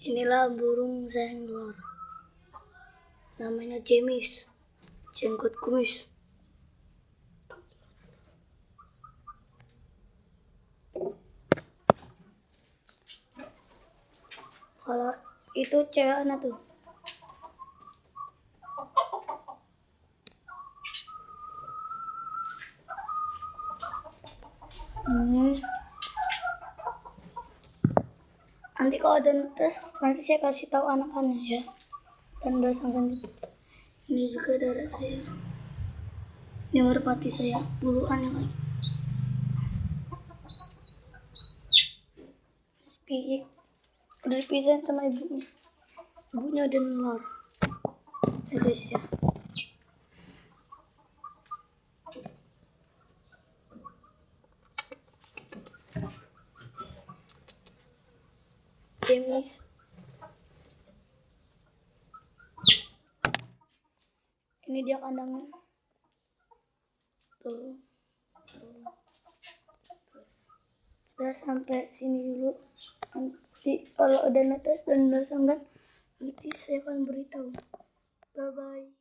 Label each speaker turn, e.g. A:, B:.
A: Inilah burung zenglor. Namanya jemis, jenggot kumis. Kalau itu cewek anak tuh. Nanti kalau ada netes, nanti saya kasih tahu anak-anak ya. Dan dasarkan ini juga darah saya. Ini merpati saya, buluan yang lagi. Piyik. Udah dipisahin sama ibunya. Ibunya udah nelor. Ya guys ya. Jemis. Ini dia kandangnya. Tuh. Udah sampai sini dulu. Nanti kalau udah netes dan udah sanggan, nanti saya akan beritahu. Bye bye.